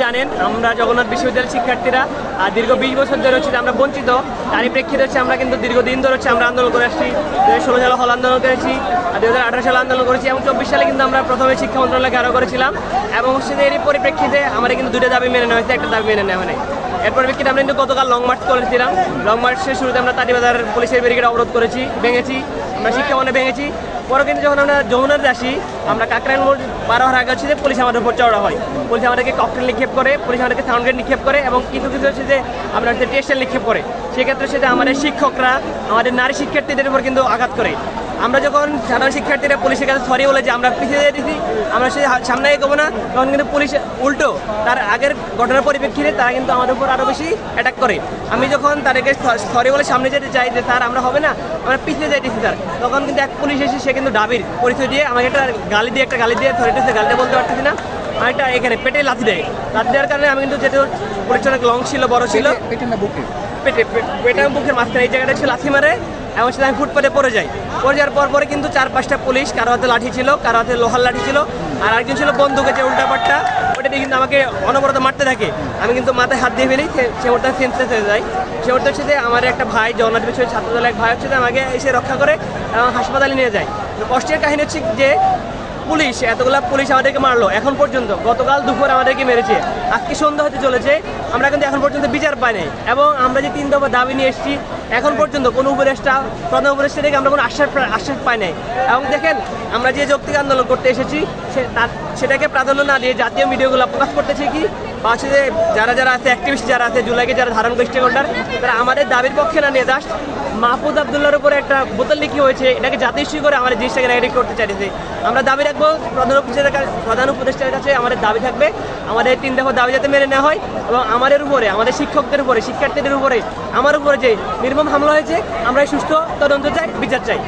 জানেন আমরা জগন্নাথ বিশ্ববিদ্যালয়ের শিক্ষার্থীরা দীর্ঘ 20 বছর ধরে হচ্ছে আমরা বঞ্চিত। তারই প্রেক্ষিতে হচ্ছে আমরা কিন্তু দীর্ঘদিন ধরে হচ্ছে আমরা আন্দোলন করে আসছি। 2016 সালে হল আন্দোলন করেছি, 2018 সালে আন্দোলন করেছি এবং 24 সালে কিন্তু আমরা প্রথমে শিক্ষা মন্ত্রণালয়কে আরও করেছিলাম এবং হচ্ছে এরই পরিপ্রেক্ষিতে আমাদের কিন্তু দুটো দাবি মেনে নেওয়া হয়েছে, একটা দাবি মেনে নেওয়া হয়। এরপর প্রেক্ষিতে আমরা কিন্তু গতকাল লং মার্চ করেছিলাম। লং মার্চের শুরুতে আমরা তাঁতিবাজার পুলিশের ব্যারিকেড অবরোধ করেছি, ভেঙেছি, আমরা শিক্ষা ভবনে ভেঙেছি। পরে কিন্তু যখন আমরা যমুনাতে আসি, আমরা কাকরাইল মোড় পার হওয়ার আগে হচ্ছে যে পুলিশ আমাদের উপর চড়া হয়। পুলিশ আমাদেরকে ককটেল নিক্ষেপ করে, পুলিশ আমাদেরকে সাউন্ড গ্রেনেড নিক্ষেপ করে এবং কিছু কিছু হচ্ছে যে আমরা হচ্ছে টেস্টেল নিক্ষেপ করে। সেক্ষেত্রে সেটা আমাদের শিক্ষকরা, আমাদের নারী শিক্ষার্থীদের উপর কিন্তু আঘাত করে। আমরা যখন সাধারণ শিক্ষার্থীরা পুলিশের কাছে সরি বলে যে আমরা পিছিয়ে যেতেছি, আমরা সে সামনে এগোবো না, তখন কিন্তু পুলিশ উল্টো তার আগের ঘটনার পরিপ্রেক্ষিতে তারা কিন্তু আমাদের উপর আরও বেশি অ্যাটাক করে। আমি যখন তাদেরকে সরি বলে সামনে যেতে চাই যে স্যার আমরা হবে না, আমরা পিছিয়ে যাইতেছি স্যার, তখন কিন্তু এক পুলিশ এসে সে কিন্তু দাবির পরিচয় দিয়ে আমাকে একটা গালি দিয়ে সরিতেছে, গালিতে বলতে পারতেছি না, একটা এখানে পেটে লাথি দেয়। লাথি দেওয়ার কারণে আমি কিন্তু যেহেতু পরিচয় অনেক লং ছিল, বড় ছিল, পেটে বুকের মাঝখানে এই জায়গাটা ছিল লাথি মারে এবং সেটা আমি ফুটপাতে পড়ে যাওয়ার পরে কিন্তু 4-5টা পুলিশ, কারো হাতে লাঠি ছিল, কারো হাতে লোহার লাঠি ছিল, আর একজন ছিল বন্দুকে যে উল্টাপাট্টা, ওটা দিয়ে কিন্তু আমাকে অনবরত মারতে থাকে। আমি কিন্তু মাথায় হাত দিয়ে ফেলি, সে ওটা সেন্সলেস হয়ে যায়। সে ওটা হচ্ছে যে আমার একটা ভাই, জগন্নাথ বিশ্ববিদ্যালয়ের ছাত্রদলের এক ভাই হচ্ছে যে আমাকে এসে রক্ষা করে এবং হাসপাতালে নিয়ে যায়। কষ্টের কাহিনী হচ্ছে যে পুলিশ, এতগুলা পুলিশ আমাদেরকে মারলো এখন পর্যন্ত, গতকাল দুপুর আমাদেরকে মেরেছে, আজকে সন্ধ্যা হতে চলেছে, আমরা কিন্তু এখন পর্যন্ত বিচার পাই নাই। এবং আমরা যে 3 দফা দাবি নিয়ে এসেছি, এখন পর্যন্ত কোনো প্রধান উপদেষ্টা থেকে আমরা কোনো আশ্বাস পাই নাই। এবং দেখেন আমরা যে যৌক্তিক আন্দোলন করতে এসেছি সেটাকে প্রাধান্য না দিয়ে জাতীয় মিডিয়াগুলো প্রকাশ করতেছে কি পাশে যে যারা আছে অ্যাক্টিভিস্ট, যারা আছে জুলাইকে যারা ধারণ করে স্টেকহোল্ডার, তারা আমাদের দাবির পক্ষে না নিয়ে জাস্ট মাহফুজ আবদুল্লাহর উপরে একটা বোতল লিখি হয়েছে, এটাকে জাতীয় ইস্যু করে আমাদের জিনিসটাকে নেগেটিভ করতে চাইছে। আমরা দাবি রাখবো প্রধান উপদেষ্টার কাছে, আমাদের দাবি থাকবে আমাদের 3 দফা দাবি যাতে মেনে নেওয়া হয় এবং আমাদের উপরে, আমাদের শিক্ষকদের উপরে, শিক্ষার্থীদের উপরে, আমার উপরে যে নির্মম হামলা হয়েছে, আমরা সুষ্ঠু তদন্ত চাই, বিচার চাই।